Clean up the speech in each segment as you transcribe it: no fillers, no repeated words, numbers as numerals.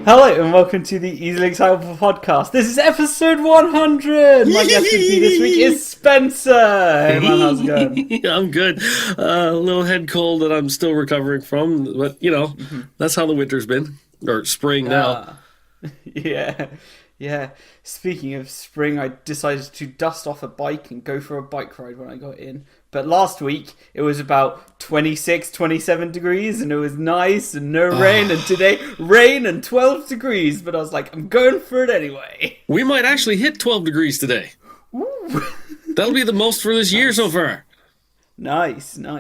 Hello and welcome to the Easily Excitable podcast. This is episode 100. My guest with me this week is Spencer. Hey man, how's it going? I'm good. A little head cold that I'm still recovering from, but that's how the winter's been, or spring now. Yeah. Speaking of spring, I decided to dust off a bike and go for a bike ride when I got in. But last week, it was about 26, 27 degrees, and it was nice, and no rain, and today, rain and 12 degrees. But I was like, I'm going for it anyway. We might actually hit 12 degrees today. Ooh. That'll be the most for this year so far. Nice. No,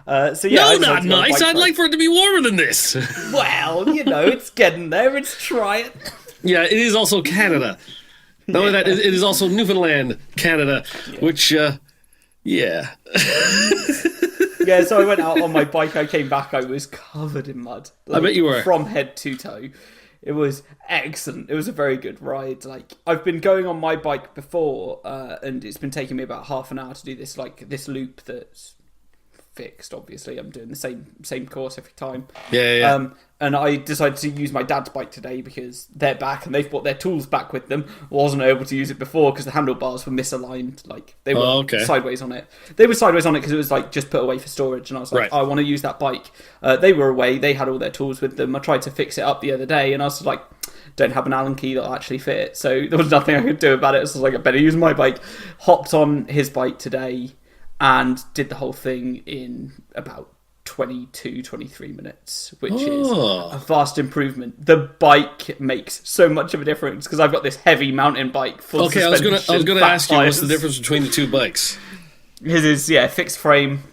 not nice. I'd like for it to be warmer than this. Well, it's getting there. It's trying. Yeah, it is also Canada. Not only that, it is also Newfoundland, Canada, which... Yeah. Yeah, so I went out on my bike. I came back. I was covered in mud. I bet you were. From head to toe. It was excellent. It was a very good ride. I've been going on my bike before, and it's been taking me about half an hour to do this loop that's fixed. Obviously, I'm doing the same course every time. Yeah. And I decided to use my dad's bike today because they're back and they've brought their tools back with them. Wasn't able to use it before because the handlebars were misaligned. They were sideways on it. They were sideways on it because it was just put away for storage. And I was like, I want to use that bike. They were away. They had all their tools with them. I tried to fix it up the other day and I was like, don't have an Allen key that'll actually fit it. So there was nothing I could do about it. So I was like, I better use my bike. Hopped on his bike today and did the whole thing in about 22, 23 minutes, which is a vast improvement. The bike makes so much of a difference because I've got this heavy mountain bike. Okay, I was gonna ask you what's the difference between the two bikes. His is fixed frame,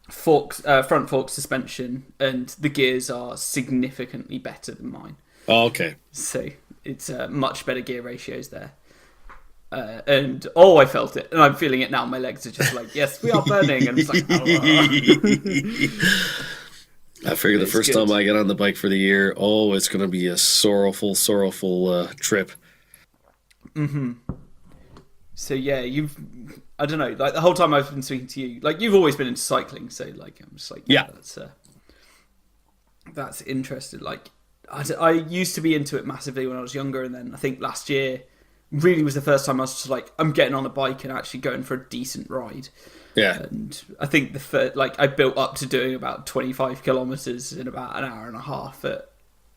front fork suspension, and the gears are significantly better than mine. Oh, okay. So it's much better gear ratios there. I felt it, and I'm feeling it now. My legs are just like, yes, we are burning. And it's like, I figure the first time I get on the bike for the year, it's going to be a sorrowful trip. Mm-hmm. So yeah, I don't know, the whole time I've been speaking to you, you've always been into cycling. So I'm just like, yeah, that's interesting. I used to be into it massively when I was younger, and then I think last year really was the first time I was just like, I'm getting on a bike and actually going for a decent ride. Yeah. And I think I built up to doing about 25 kilometers in about an hour and a half at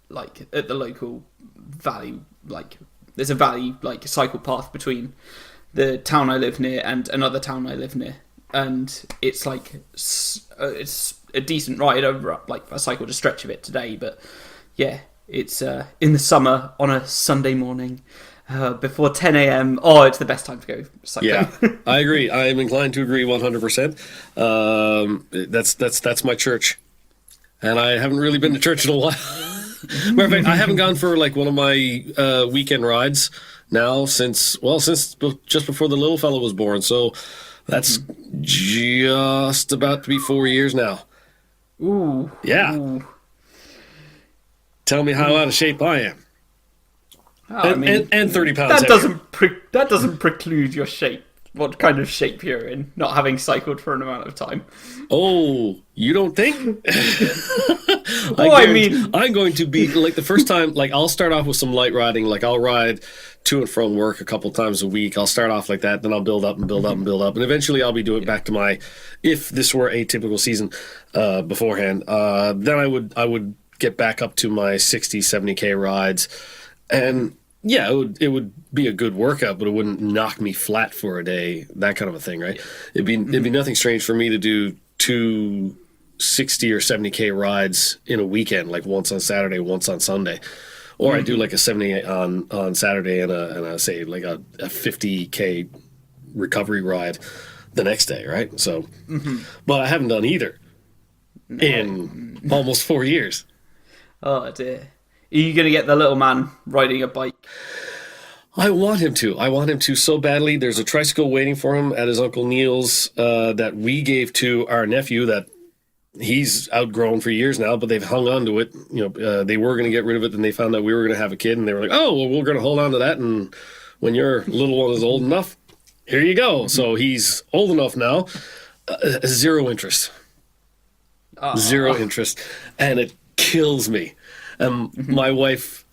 the local valley. There's a valley, a cycle path between the town I live near and another town I live near. And it's it's a decent ride. I cycled a stretch of it today, but yeah, it's in the summer on a Sunday morning. Before 10 a.m. It's the best time to go cycling. Yeah, I agree. I am inclined to agree 100%. That's my church, and I haven't really been to church in a while. Matter of fact, I haven't gone for one of my weekend rides now since just before the little fellow was born. So that's just about to be 4 years now. Ooh. Yeah. Ooh. Tell me how out of shape I am. And 30 pounds. That doesn't preclude your shape. What kind of shape you're in, not having cycled for an amount of time. Oh, you don't think? I'm going to be the first time. I'll start off with some light riding. I'll ride to and from work a couple times a week. I'll start off like that, then I'll build up, and eventually I'll be doing back to my. If this were a typical season beforehand, then I would get back up to my 60, 70K rides. And yeah, it would be a good workout, but it wouldn't knock me flat for a day, that kind of a thing, right? It'd be nothing strange for me to do 2 60 or 70K rides in a weekend, once on Saturday, once on Sunday. Or I do a 70 on Saturday and a say a 50K recovery ride the next day, right? So, but I haven't done either in almost 4 years. Oh dear. Are you going to get the little man riding a bike? I want him to so badly. There's a tricycle waiting for him at his Uncle Neil's that we gave to our nephew that he's outgrown for years now, but they've hung on to it. They were going to get rid of it, and they found out we were going to have a kid, and they were like, oh, well, we're going to hold on to that, and when your little one is old enough, here you go. So he's old enough now. Zero interest. Zero interest. And it kills me. My wife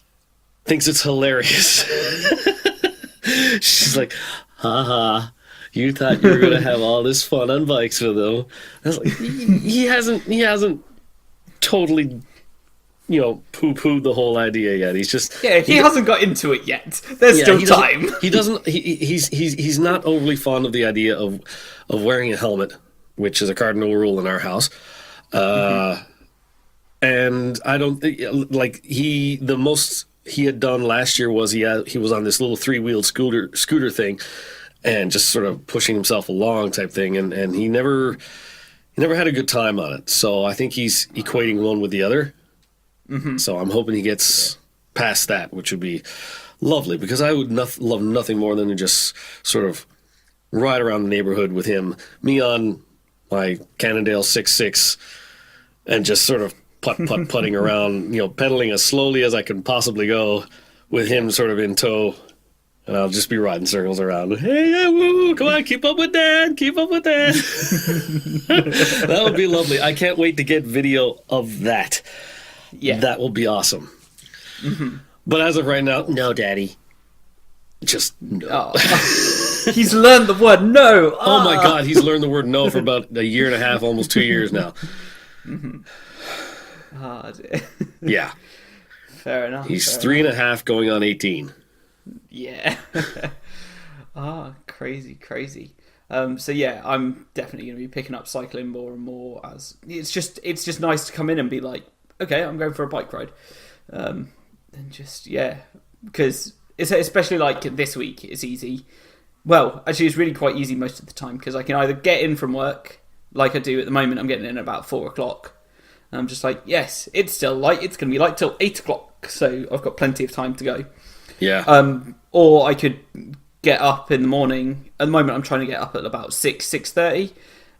thinks it's hilarious. She's like, haha, you thought you were going to have all this fun on bikes with him. I was like, he hasn't totally, poo-pooed the whole idea yet. He's just... Yeah, he hasn't got into it yet. There's still time. He's not overly fond of the idea of wearing a helmet, which is a cardinal rule in our house. And I don't think, the most he had done last year was he was on this little 3-wheeled scooter thing and just sort of pushing himself along type thing. And he never had a good time on it. So I think he's equating one with the other. Mm-hmm. So I'm hoping he gets past that, which would be lovely, because I would love nothing more than to just sort of ride around the neighborhood with him, me on my Cannondale 6.6, and just sort of putting around, pedaling as slowly as I can possibly go with him sort of in tow. And I'll just be riding circles around. Hey, woo, come on, keep up with Dad, keep up with Dad. That would be lovely. I can't wait to get video of that. Yeah. That will be awesome. Mm-hmm. But as of right now, no, Daddy. Just no. Oh. He's learned the word no. Oh my God, he's learned the word no for about a year and a half, almost 2 years now. Mm-hmm. Oh, dear. Yeah. Fair enough. He's 3.5 going on 18. Yeah. Crazy. So yeah, I'm definitely going to be picking up cycling more and more, as it's just nice to come in and be like, okay, I'm going for a bike ride. And just, yeah, because it's especially like this week, it's easy. Well, actually, it's really quite easy most of the time, because I can either get in from work, like I do at the moment. I'm getting in at about 4 o'clock. And I'm just like, yes, it's still light. It's going to be light till 8 o'clock. So I've got plenty of time to go. Yeah. Or I could get up in the morning. At the moment, I'm trying to get up at about 6:30.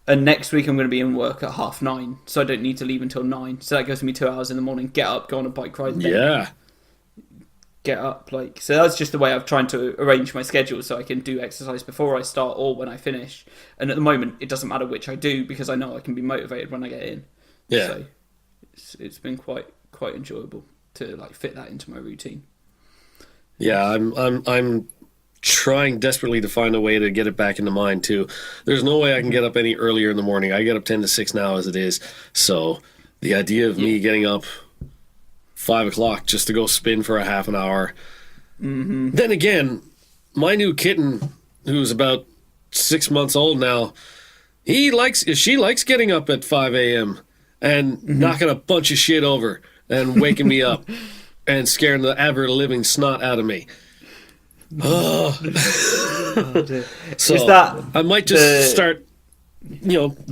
And next week, I'm going to be in work at 9:30. So I don't need to leave until 9. So that gives me 2 hours in the morning. Get up, go on a bike ride. Yeah. Get up. So that's just the way I'm trying to arrange my schedule, so I can do exercise before I start or when I finish. And at the moment, it doesn't matter which I do, because I know I can be motivated when I get in. Yeah. So it's been quite enjoyable to fit that into my routine. Yeah, I'm trying desperately to find a way to get it back into mine too. There's no way I can get up any earlier in the morning. I get up 10 to 6 now as it is. So the idea of me getting up 5 o'clock just to go spin for a half an hour. Mm-hmm. Then again, my new kitten, who's about 6 months old now, she likes getting up at 5 a.m. and knocking a bunch of shit over and waking me up and scaring the ever-living snot out of me. Oh. So is that I might just start,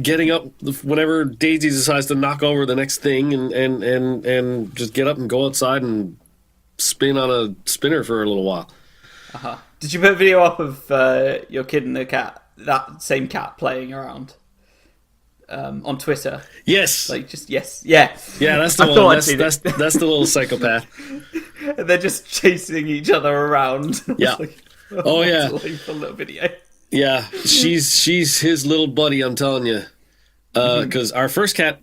getting up whenever Daisy decides to knock over the next thing, and just get up and go outside and spin on a spinner for a little while. Uh-huh. Did you put a video up of your kid and the cat, that same cat playing around on Twitter? Yes. Yes. Yeah. Yeah, that's the one. That's the little psychopath. They're just chasing each other around. Yeah. Oh yeah. A little video. Yeah, she's his little buddy, I'm telling you. Because our first cat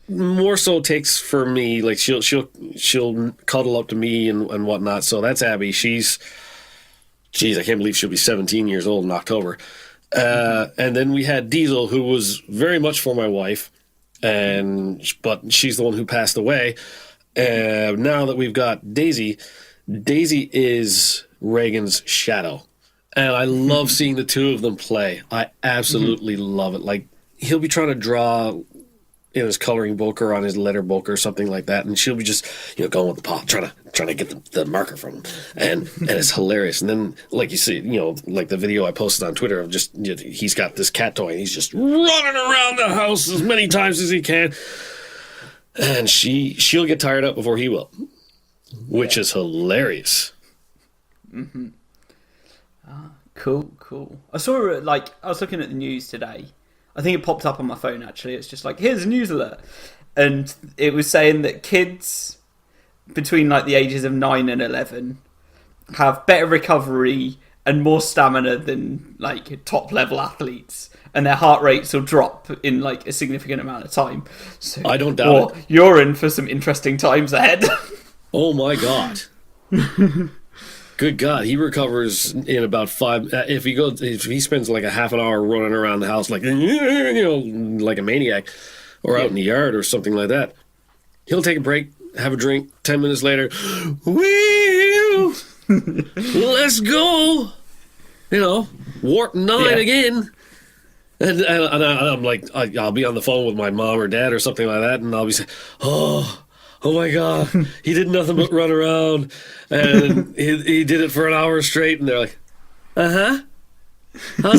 more so takes for me, like she'll cuddle up to me and whatnot. So that's Abby. Geez, I can't believe she'll be 17 years old in October. And then we had Diesel, who was very much for my wife, but she's the one who passed away. Now that we've got Daisy is Reagan's shadow. And I love seeing the two of them play. I absolutely love it. Like, he'll be trying to draw in his coloring book or on his letter book or something like that, and she'll be just, going with the paw, trying to get the marker from him. And it's hilarious. And then, like you see, like the video I posted on Twitter of just, he's got this cat toy, and he's just running around the house as many times as he can. And she'll get tired up before he will, which is hilarious. Mm-hmm. Cool. I saw I was looking at the news today. I think it popped up on my phone, actually. It's just here's a news alert. And it was saying that kids between the ages of 9 and 11 have better recovery and more stamina than top level athletes, and their heart rates will drop in a significant amount of time. So I don't doubt it. You're in for some interesting times ahead. Oh my God. Good God, he recovers in about 5. If he spends like a half an hour running around the house like like a maniac, or out in the yard or something like that, he'll take a break, have a drink. 10 minutes later, wheel, let's go. Warp 9 again. And I'm like, I'll be on the phone with my mom or dad or something like that, and I'll be saying, oh my God, he did nothing but run around, and he did it for an hour straight, and they're like, how's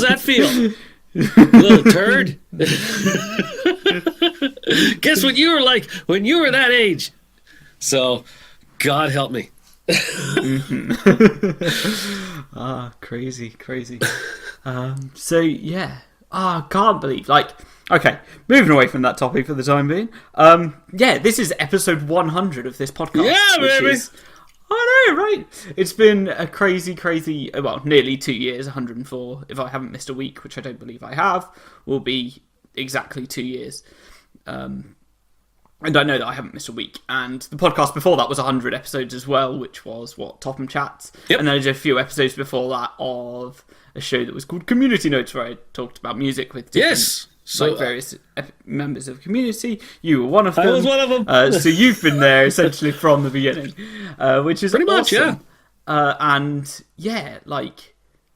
that feel? Little turd. Guess what you were like when you were that age. So, God help me. Crazy. So yeah. I can't believe, okay, moving away from that topic for the time being. This is episode 100 of this podcast. Yeah, baby. I know, right? It's been a crazy, nearly 2 years, 104. If I haven't missed a week, which I don't believe I have, will be exactly 2 years. And I know that I haven't missed a week. And the podcast before that was 100 episodes as well, which was, Topham Chats. Yep. And then I did a few episodes before that of a show that was called Community Notes, where I talked about music with different, various members of the community. You were one of them. I was one of them. So you've been there essentially from the beginning, which is pretty much, awesome. And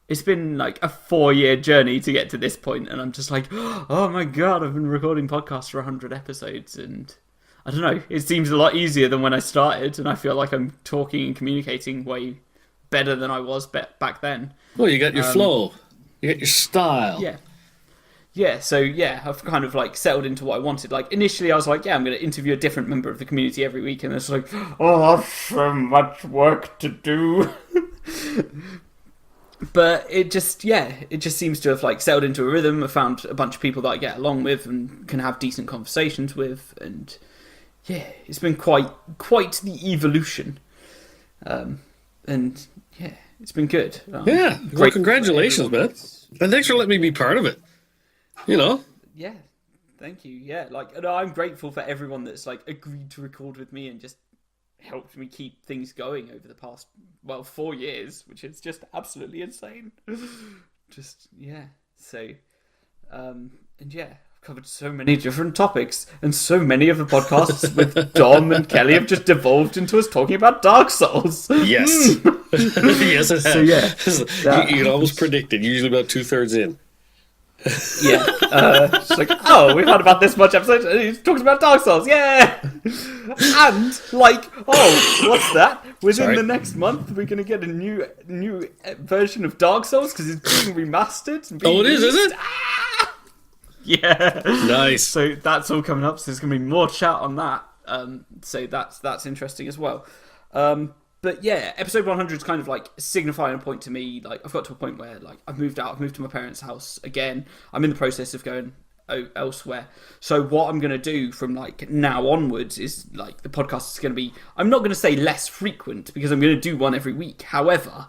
it's been like a 4-year journey to get to this point, and I'm just like, oh my God, I've been recording podcasts for 100 episodes, and I don't know, it seems a lot easier than when I started, and I feel like I'm talking and communicating way better than I was back then. Well, you got your flow, you got your style. So I've kind of settled into what I wanted. Initially I was like, I'm going to interview a different member of the community every week, and it's like, that's so much work to do. But it just seems to have settled into a rhythm. I found a bunch of people that I get along with and can have decent conversations with, and it's been quite the evolution. And it's been good. Well, congratulations, man. And thanks for letting me be part of it. Yeah, thank you. Yeah, I'm grateful for everyone that's agreed to record with me and just helped me keep things going over the past 4 years, which is just absolutely insane. So I've covered so many different topics, and so many of the podcasts with Dom and Kelly have just devolved into us talking about Dark Souls. Yes. Yes, it has. So you can almost predict it, usually about 2/3 in. It's we've had about this much episode, and he's talking about Dark Souls, and what's that? Within the next month, we're going to get a new version of Dark Souls, because it's being remastered. It is it? Yeah. Nice. So that's all coming up, so there's going to be more chat on that. So that's interesting as well. But episode 100 is kind of signifying a point to me. I've got to a point where I've moved out, I've moved to my parents' house again. I'm in the process of going elsewhere. So what I'm going to do from now onwards is the podcast is going to be, I'm not going to say less frequent, because I'm going to do one every week. However,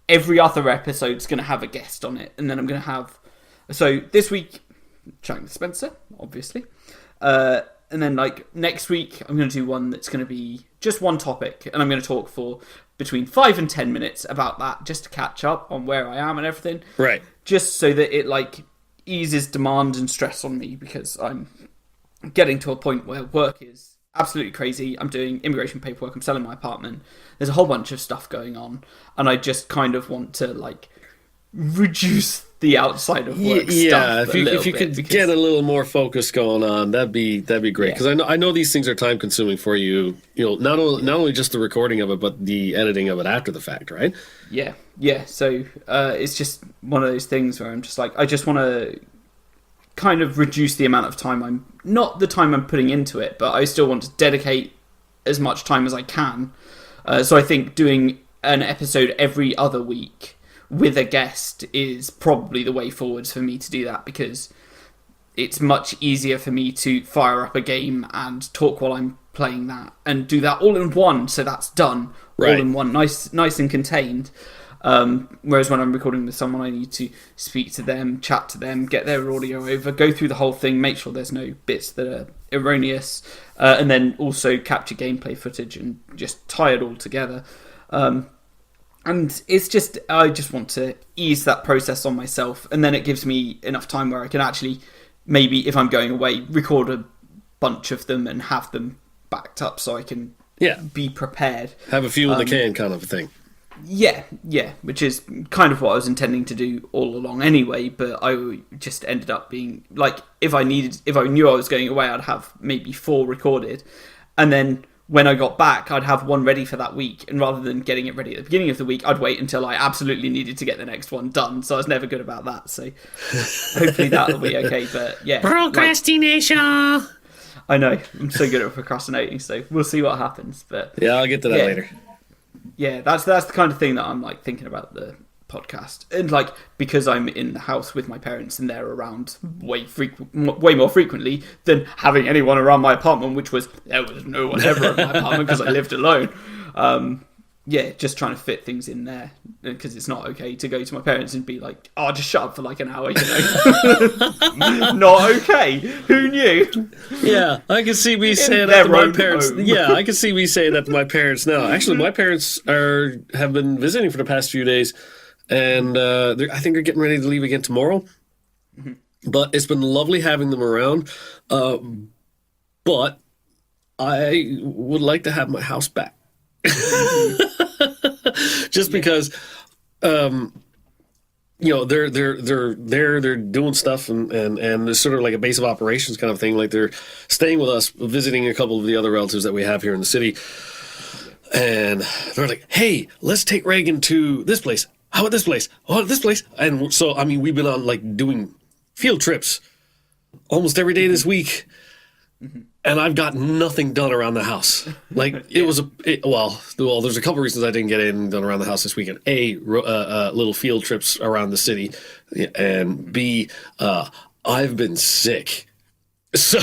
every other episode is going to have a guest on it, and then I'm going to have, so this week, chatting with Spencer, obviously. And then next week, I'm going to do one that's going to be just one topic, and I'm going to talk for between 5 and 10 minutes about that, just to catch up on where I am and everything. Right. Just so that it eases demand and stress on me, because I'm getting to a point where work is absolutely crazy. I'm doing immigration paperwork. I'm selling my apartment. There's a whole bunch of stuff going on, and I just kind of want to reduce the outside of work stuff. If you could get a little more focus going on, that'd be great. Because I know these things are time consuming for you. Not only just the recording of it, but the editing of it after the fact, right? Yeah. So it's just one of those things where I'm just I just want to kind of reduce the amount of time not the time I'm putting into it, but I still want to dedicate as much time as I can. So I think doing an episode every other week with a guest is probably the way forwards for me to do that, because it's much easier for me to fire up a game and talk while I'm playing that, and do that all in one, so that's done all in one, nice and contained. Whereas when I'm recording with someone, I need to speak to them, chat to them, get their audio over, go through the whole thing, make sure there's no bits that are erroneous, and then also capture gameplay footage and just tie it all together. And it's just, I just want to ease that process on myself, and then it gives me enough time where I can actually, maybe if I'm going away, record a bunch of them and have them backed up so I can be prepared. Have a few in the can kind of a thing. Yeah, which is kind of what I was intending to do all along anyway, but I just ended up being, like, if I knew I was going away, I'd have maybe 4 recorded, and then when I got back, I'd have one ready for that week, and rather than getting it ready at the beginning of the week, I'd wait until I absolutely needed to get the next one done, so I was never good about that, so hopefully that'll be okay, but yeah. Procrastination! I know, I'm so good at procrastinating, so we'll see what happens, but... Yeah, I'll get to that later. Yeah, that's the kind of thing that I'm, like, thinking about the podcast, and, like, because I'm in the house with my parents and they're around way more frequently than having anyone around my apartment, which was, there was no one ever in my apartment because I lived alone. Just trying to fit things in there, because it's not okay to go to my parents and be like, oh, just shut up for like an hour, you know. Not okay. Who knew? Yeah, I can see me saying that to my parents. Home. Yeah, I can see me saying that to my parents now. Actually, my parents have been visiting for the past few days, and I think they're getting ready to leave again tomorrow. Mm-hmm. But it's been lovely having them around. But I would like to have my house back. Just because they're doing stuff and it's sort of like a base of operations kind of thing. Like, they're staying with us, visiting a couple of the other relatives that we have here in the city, and they're like, hey, let's take Reagan to this place. How about this place? Oh, this place. And so, I mean, we've been on, like, doing field trips almost every day this week. Mm-hmm. And I've got nothing done around the house. Like, there's a couple reasons I didn't get anything done around the house this weekend. A, little field trips around the city, and B, I've been sick. So,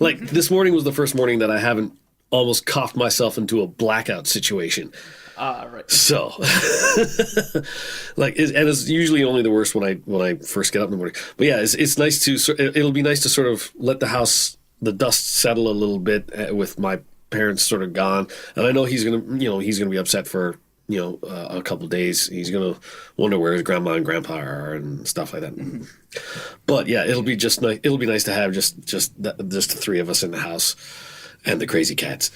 like, this morning was the first morning that I haven't almost coughed myself into a blackout situation. Right. So, like, and it's usually only the worst when I first get up in the morning. But yeah, it's nice it'll be nice to sort of let the dust settle a little bit with my parents sort of gone. And I know he's gonna be upset for a couple of days. He's gonna wonder where his grandma and grandpa are and stuff like that. Mm-hmm. But yeah, it'll be just nice. It'll be nice to have just the 3 of us in the house and the crazy cats.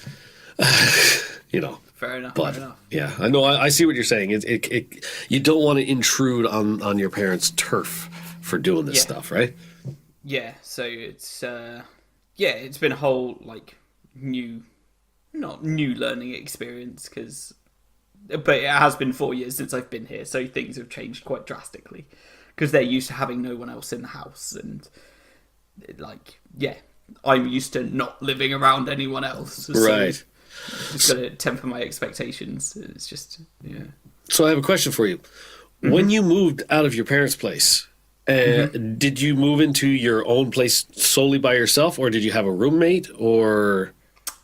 Fair enough. But fair enough. Yeah, I know. I see what you're saying. You don't want to intrude on your parents' turf for doing this stuff, right? Yeah. So it's it's been a whole, like, not new learning experience, but it has been 4 years since I've been here, so things have changed quite drastically because they're used to having no one else in the house, and I'm used to not living around anyone else. Right. So just got to temper my expectations. It's just, So I have a question for you. Mm-hmm. When you moved out of your parents' place, did you move into your own place solely by yourself, or did you have a roommate, or...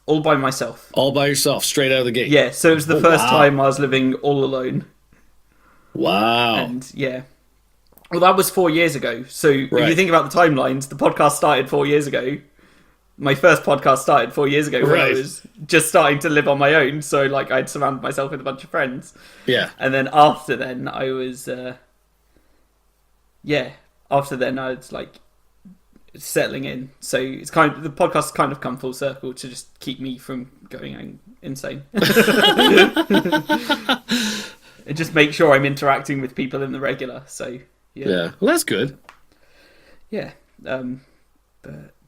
All by myself. All by yourself, straight out of the gate? Yeah, so it was the first time I was living all alone. Wow. And, well, that was 4 years ago. So if you think about the timelines, the podcast started 4 years ago. My first podcast started 4 years ago when I was just starting to live on my own. So, like, I'd surrounded myself with a bunch of friends. Yeah. And then after then, I was... after then, I was, like, settling in. So it's the podcast has kind of come full circle to just keep me from going insane. And just make sure I'm interacting with people in the regular. So, yeah. Well, that's good. Yeah. But,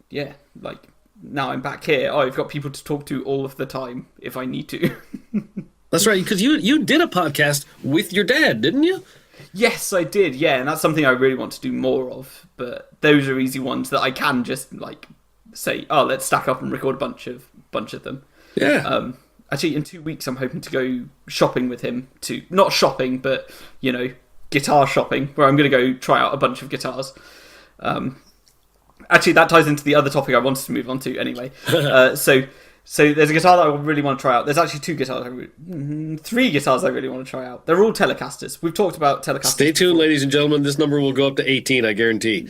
yeah, like... Now I'm back here. I've got people to talk to all of the time if I need to. That's right, because you did a podcast with your dad, didn't you? Yes, I did. Yeah, and that's something I really want to do more of. But those are easy ones that I can just like say, oh, let's stack up and record a bunch of them. Yeah. Actually, in 2 weeks, I'm hoping to go shopping with him. Not shopping, but guitar shopping, where I'm going to go try out a bunch of guitars. Actually, that ties into the other topic I wanted to move on to anyway. So So there's a guitar that I really want to try out. There's actually three guitars I really want to try out. They're all Telecasters. We've talked about Telecasters. Stay tuned, ladies and gentlemen. This number will go up to 18, I guarantee.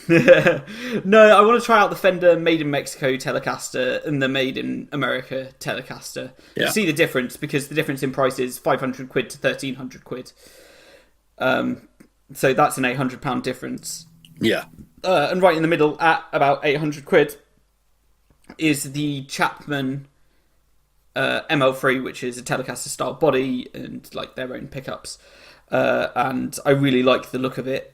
No, I want to try out the Fender Made in Mexico Telecaster and the Made in America Telecaster. Yeah. To see the difference, because the difference in price is 500 quid to 1,300 quid. So that's an £800 difference. Yeah. And right in the middle, at about 800 quid, is the Chapman ML3, which is a Telecaster style body and like their own pickups. And I really like the look of it,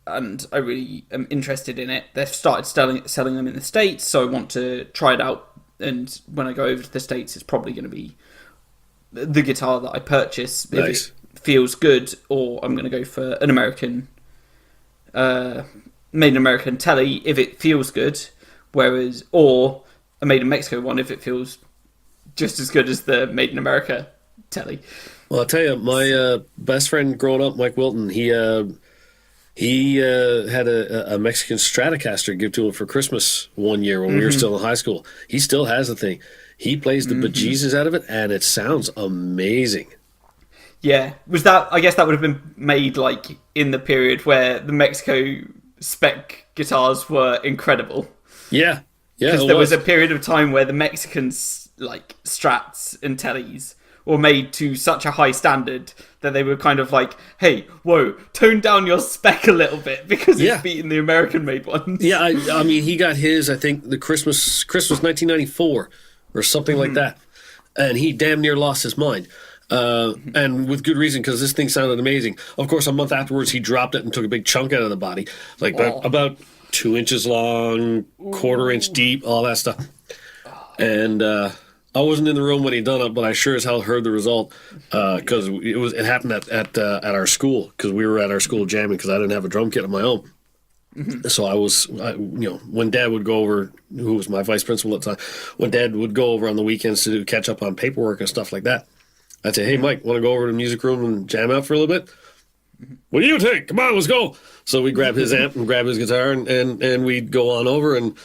and I really am interested in it. They've started selling them in the States, so I want to try it out. And when I go over to the States, it's probably going to be the guitar that I purchase if it feels good, or I'm going to go for an American, made in American Tele if it feels good, or a Made in Mexico one if it feels just as good as the Made in America Tele. Well, I'll tell you, my best friend growing up, Mike Wilton, he had a Mexican Stratocaster give to him for Christmas one year when we were still in high school. He still has the thing. He plays the bejesus out of it, and it sounds amazing. Yeah. I guess that would have been made like in the period where the Mexico spec guitars were incredible. Yeah. Yeah. Because there was a period of time where the Mexicans, like Strats and Teles, were made to such a high standard that they were kind of like, hey, whoa, tone down your spec a little bit because it's beating the American-made ones. Yeah, I mean, he got his, I think, the Christmas 1994 or something like that, and he damn near lost his mind. And with good reason, because this thing sounded amazing. Of course, a month afterwards, he dropped it and took a big chunk out of the body, like about 2 inches long, quarter-inch deep, all that stuff. And I wasn't in the room when he done it, but I sure as hell heard the result, because it happened at our school, because we were at our school jamming, because I didn't have a drum kit of my own. So when Dad would go over, who was my vice principal at the time, when Dad would go over on the weekends to catch up on paperwork and stuff like that, I'd say, hey, Mike, want to go over to the music room and jam out for a little bit? What do you think? Come on, let's go. So we'd grab his amp and grab his guitar, and we'd go on over, and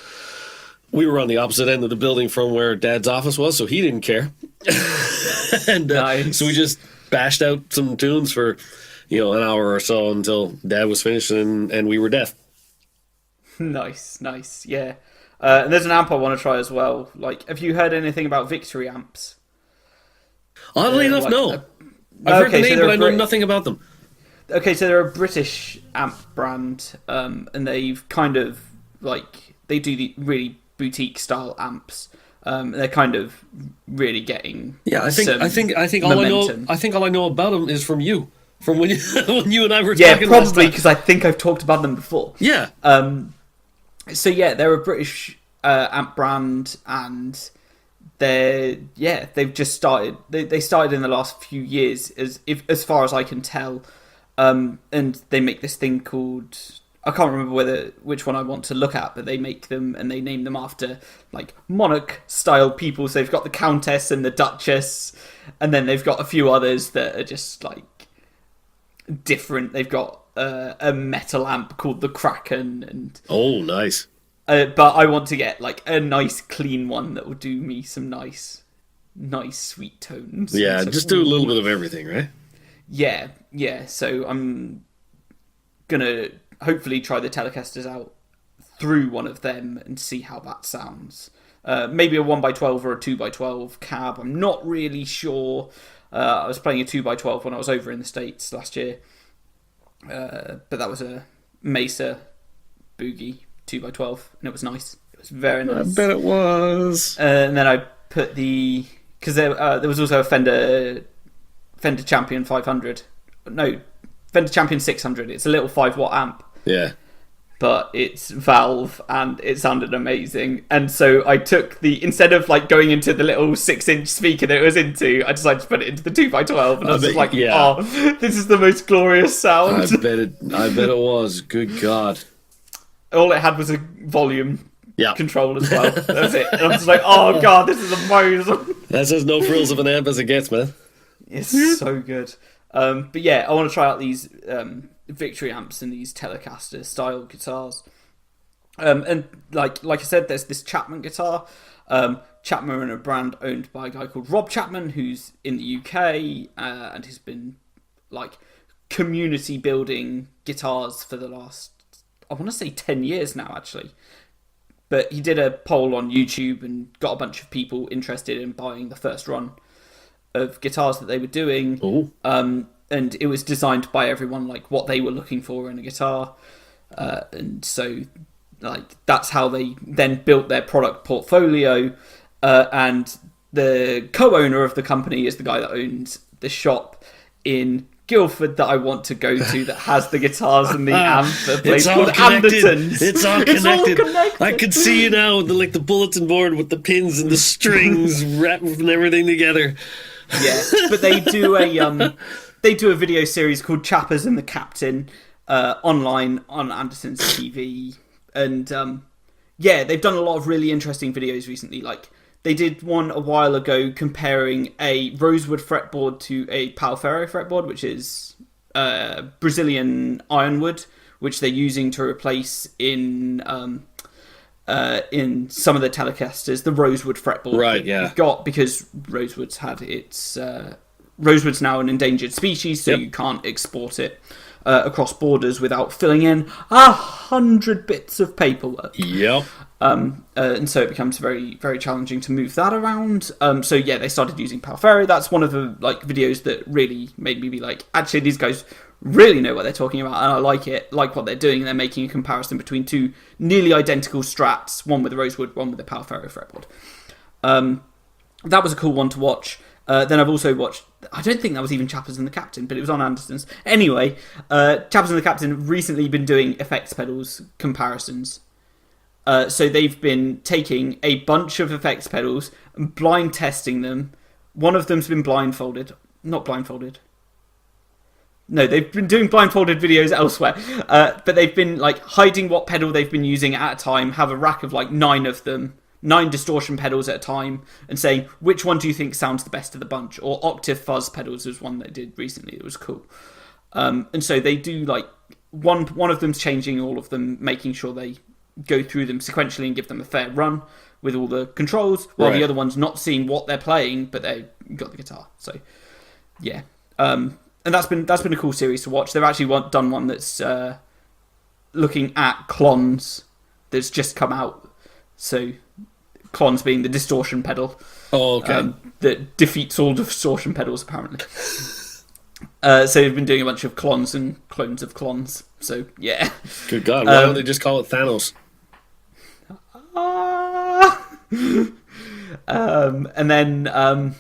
we were on the opposite end of the building from where Dad's office was, so he didn't care. And nice. So we just bashed out some tunes for, an hour or so until Dad was finished, and we were deaf. Nice, yeah. And there's an amp I want to try as well. Like, have you heard anything about Victory amps? Oddly enough, no. I've heard the name, but I know nothing about them. Okay, so they're a British amp brand, and they've kind of, they do the really boutique style amps. They're kind of really getting I think all I know about them is from you. From when you and I were talking. Yeah, probably because I think I've talked about them before. Yeah. So yeah, they're a British amp brand, and they've just started. They started in the last few years, as far as I can tell, and they make this thing called, I can't remember which one I want to look at, but they make them and they name them after like monarch style people. So they've got the Countess and the Duchess, and then they've got a few others that are just like different. They've got a metal amp called the Kraken, and oh, nice. But I want to get like a nice clean one that will do me some nice sweet tones. Yeah, just do a little bit of everything, right? Yeah. So I'm gonna hopefully try the Telecasters out through one of them and see how that sounds. Maybe a 1x12 or a 2x12 cab. I'm not really sure. I was playing a 2x12 when I was over in the States last year. But that was a Mesa Boogie 2x12, and it was nice. It was very nice. I bet it was. And then I put because there was also a Fender Champion 500. No, Fender Champion 600. It's a little 5-watt amp. Yeah. But it's valve, and it sounded amazing. And so I took instead of like going into the little 6-inch speaker that it was into, I decided to put it into the 2x12, and I was just like, oh, this is the most glorious sound. I bet it was. Good God. All it had was a volume control as well. That was it. And I was just like, oh God, this is amazing. That's as no frills of an amp as it gets, man. It's so good. But yeah, I want to try out these Victory amps and these Telecaster style guitars. And like I said, there's this Chapman guitar. Chapman, a brand owned by a guy called Rob Chapman, who's in the UK and has been like community building guitars for the last, I want to say 10 years now, actually. But he did a poll on YouTube and got a bunch of people interested in buying the first run of guitars that they were doing. And it was designed by everyone, like what they were looking for in a guitar. And so like that's how they then built their product portfolio. And the co-owner of the company is the guy that owns the shop in Guildford that I want to go to that has the guitars and the amp. It's all connected. It's all connected. I can see you now, the bulletin board with the pins and the strings wrapping everything together. Yeah, but they do a video series called Chappers and the Captain online on Anderson's TV, and they've done a lot of really interesting videos recently. Like they did one a while ago comparing a rosewood fretboard to a Pal Ferro fretboard, which is Brazilian ironwood, which they're using to replace in some of the Telecasters the rosewood fretboard. Right, yeah. We've got, because rosewood's had its rosewood's now an endangered species, so you can't export it across borders without filling in 100 bits of paperwork. Yep. And so it becomes very, very challenging to move that around. So yeah, they started using Pal Ferro. That's one of the videos that really made me be like, actually, these guys really know what they're talking about, and I like it, like what they're doing. They're making a comparison between two nearly identical strats, one with a rosewood, one with a Pal Ferro fretboard. That was a cool one to watch. Then I've also watched, I don't think that was even Chappers and the Captain, but it was on Anderson's. Anyway, Chappers and the Captain have recently been doing effects pedals comparisons. So they've been taking a bunch of effects pedals and blind testing them. One of them's been blindfolded. Not blindfolded. No, they've been doing blindfolded videos elsewhere. But they've been hiding what pedal they've been using at a time, have a rack of 9 of them, 9 distortion pedals at a time, and saying, which one do you think sounds the best of the bunch? Or octave fuzz pedals was one they did recently. It was cool. And so they do one of them's changing all of them, making sure they go through them sequentially and give them a fair run with all the controls, while the other one's not seeing what they're playing, but they've got the guitar. So yeah, and that's been a cool series to watch. They've actually done one that's looking at clones that's just come out. So clones being the distortion pedal. Oh, okay. That defeats all distortion pedals apparently. So they've been doing a bunch of clones and clones of clones. So yeah. Good God! Why don't they just call it Thanos? And then and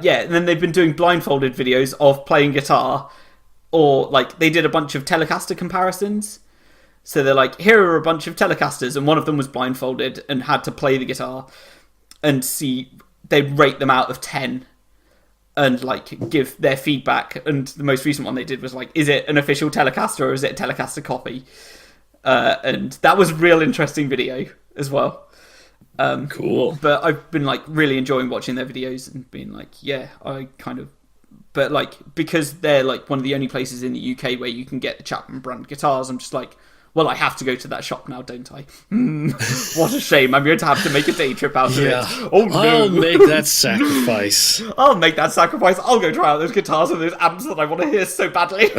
then they've been doing blindfolded videos of playing guitar, or they did a bunch of Telecaster comparisons. So they're here are a bunch of Telecasters, and one of them was blindfolded and had to play the guitar, and they'd rate them out of 10 and give their feedback. And the most recent one they did was is it an official Telecaster or is it a Telecaster copy? And that was a real interesting video as well. Cool. But I've been really enjoying watching their videos and being yeah, I kind of, but because they're one of the only places in the UK where you can get the Chapman brand guitars, I'm just well, I have to go to that shop now, don't I? What a shame. I'm going to have to make a day trip out of it. Oh, no. I'll make that sacrifice. I'll make that sacrifice. I'll go try out those guitars and those amps that I want to hear so badly.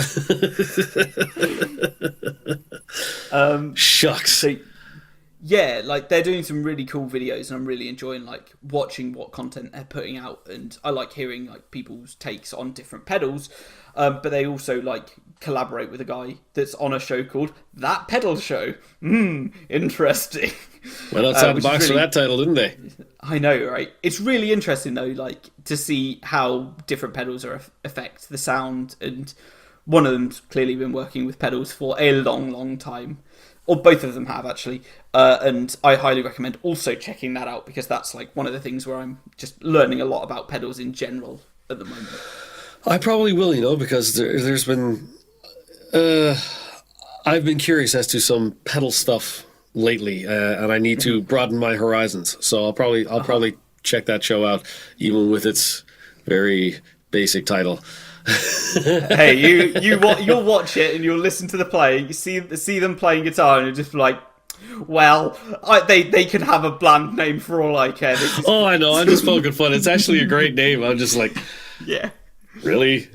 Shucks. So, yeah, they're doing some really cool videos, and I'm really enjoying watching what content they're putting out, and I like hearing people's takes on different pedals. But they also collaborate with a guy that's on a show called That Pedal Show. Interesting. Well, outside the box for that title, didn't they? I know, right? It's really interesting though, to see how different pedals affect the sound, and one of them's clearly been working with pedals for a long, long time. Or both of them have, actually. And I highly recommend also checking that out, because that's one of the things where I'm just learning a lot about pedals in general at the moment. I probably will, because there's been... I've been curious as to some pedal stuff lately, and I need to broaden my horizons. So I'll probably check that show out, even with its very basic title. Hey, you'll watch it and you'll listen to the playing. You see them playing guitar, and you're just Well, they could have a bland name for all I care. Oh, I know. I'm just poking fun. It's actually a great name. I'm just like, yeah, really?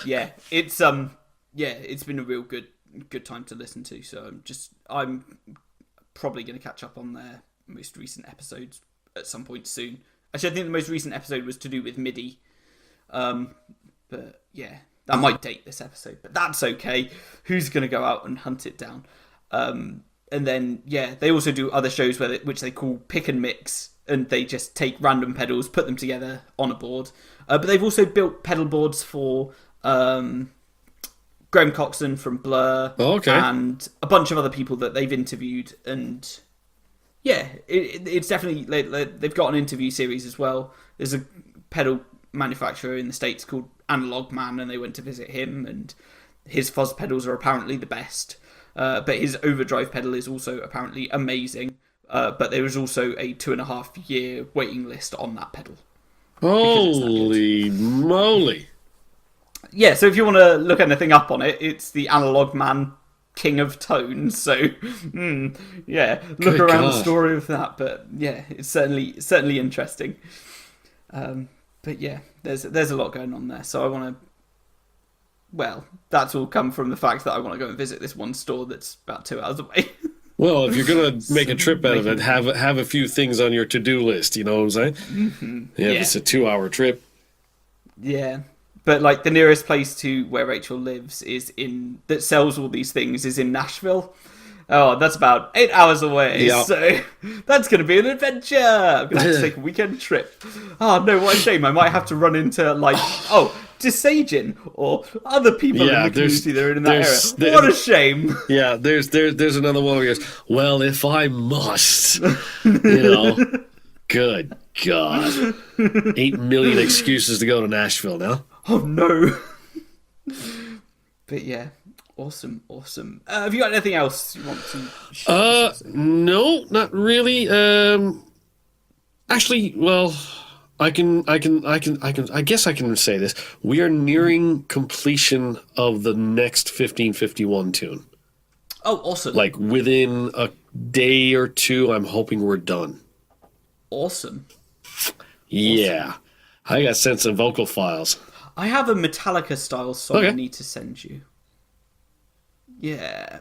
Yeah, it's it's been a real good time to listen to. So I'm probably going to catch up on their most recent episodes at some point soon. Actually, I think the most recent episode was to do with MIDI. But yeah, that might date this episode, but that's okay. Who's going to go out and hunt it down? And then, yeah, they also do other shows which they call Pick and Mix, and they just take random pedals, put them together on a board. But they've also built pedal boards for Graham Coxon from Blur, and a bunch of other people that they've interviewed. And yeah, it's definitely, they've got an interview series as well. There's a pedal manufacturer in the States called Analog Man, and they went to visit him, and his fuzz pedals are apparently the best. But his overdrive pedal is also apparently amazing. But there is also a 2.5-year waiting list on that pedal. Holy moly. Yeah, so if you want to look anything up on it, it's the Analog Man King of Tone. So, yeah, look Good around God. the story of that. But yeah, it's certainly interesting. But yeah, there's a lot going on there. So I want to. Well, that's all come from the fact that I want to go and visit this one store that's about 2 hours away. Well, if you're going to make a trip out of it, have a few things on your to-do list, you know what I'm saying? Mm-hmm. Yeah, if it's a 2-hour trip. Yeah. But like the nearest place to where Rachel lives that sells all these things is in Nashville. Oh, that's about 8 hours away. Yep. So that's going to be an adventure. I'm going to have to take a weekend trip. Oh, no, what a shame. I might have to run into, Desagin or other people in the community that are in that area. What a shame. Yeah, there's another one where he goes, well, if I must, good God. 8 million excuses to go to Nashville now. Oh, no. But yeah. Awesome. Have you got anything else you want to share? No, not really. Actually, well, I guess I can say this. We are nearing completion of the next 1551 tune. Oh, awesome. Like within a day or two, I'm hoping we're done. Awesome. Yeah. I got sent some vocal files. I have a Metallica style song I need to send you. Yeah.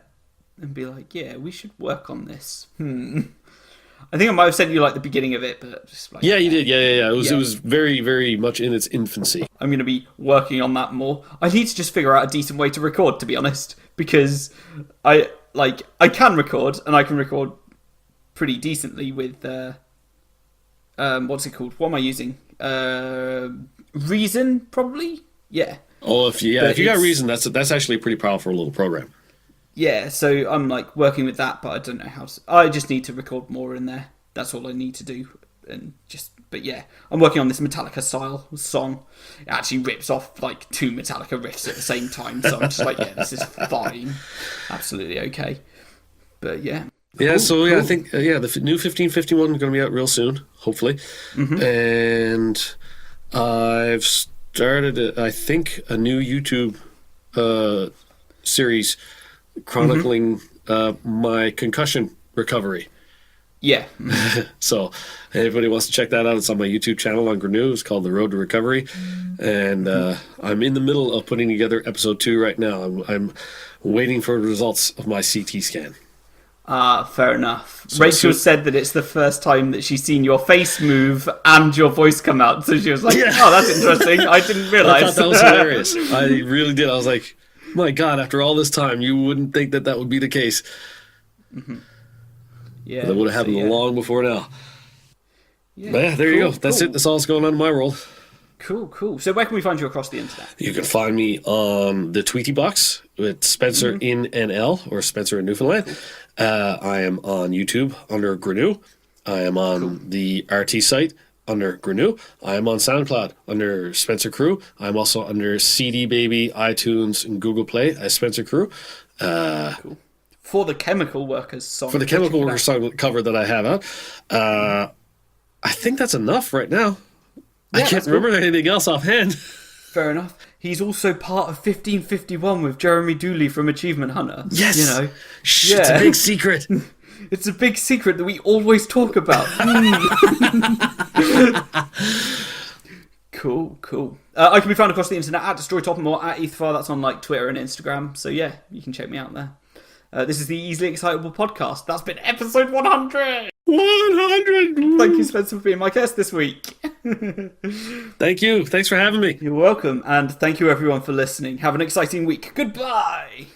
And be like, yeah, we should work on this. I think I might have sent you like the beginning of it, but just like... Yeah, you did. Yeah. It was very, very much in its infancy. I'm going to be working on that more. I need to just figure out a decent way to record, to be honest, because I can record, and I can record pretty decently with what's it called? What am I using? Reason, probably. Yeah. Oh, if you got Reason, that's actually a pretty powerful little program. Yeah, so I'm like working with that, but I don't know how. I just need to record more in there. That's all I need to do, But yeah, I'm working on this Metallica style song. It actually rips off like 2 Metallica riffs at the same time, so I'm just like, yeah, this is fine, absolutely okay. But yeah. Yeah, cool. I think the new 1551 is going to be out real soon, hopefully. Mm-hmm. And I've started, I think, a new YouTube series chronicling my concussion recovery. Yeah. So, anybody wants to check that out, it's on my YouTube channel on GNU. It's called The Road to Recovery. And I'm in the middle of putting together episode 2 right now. I'm waiting for the results of my CT scan. Fair enough. So Rachel said that it's the first time that she's seen your face move and your voice come out. So she was like, oh, that's interesting. I didn't realise. I thought that was hilarious. I really did. I was like, my God, after all this time, you wouldn't think that would be the case. Mm-hmm. Yeah. That would have happened long before now. Yeah, but yeah, there you go. That's it. That's all that's going on in my world. Cool. So where can we find you across the internet? You can find me on the Tweety Box with Spencer in NL, or Spencer in Newfoundland. I am on YouTube under GNU. I am on the RT site under GNU. I am on SoundCloud under Spencer Crew. I'm also under CD Baby, iTunes, and Google Play as Spencer Crew. Cool. For the Chemical Workers song. For the Chemical Workers song cover that I have out. I think that's enough right now. Yeah, I can't remember anything else offhand. Fair enough. he's also part of 1551 with Jeremy Dooley from Achievement Hunter. Yes! You know? Shh, it's a big secret. It's a big secret that we always talk about. Cool. I can be found across the internet at DestroyTopham or at Etherfire. That's on like Twitter and Instagram. So yeah, you can check me out there. This is the Easily Excitable podcast. That's been episode 100. 100. Thank you, Spencer, for being my guest this week. Thank you. Thanks for having me. You're welcome. And thank you, everyone, for listening. Have an exciting week. Goodbye.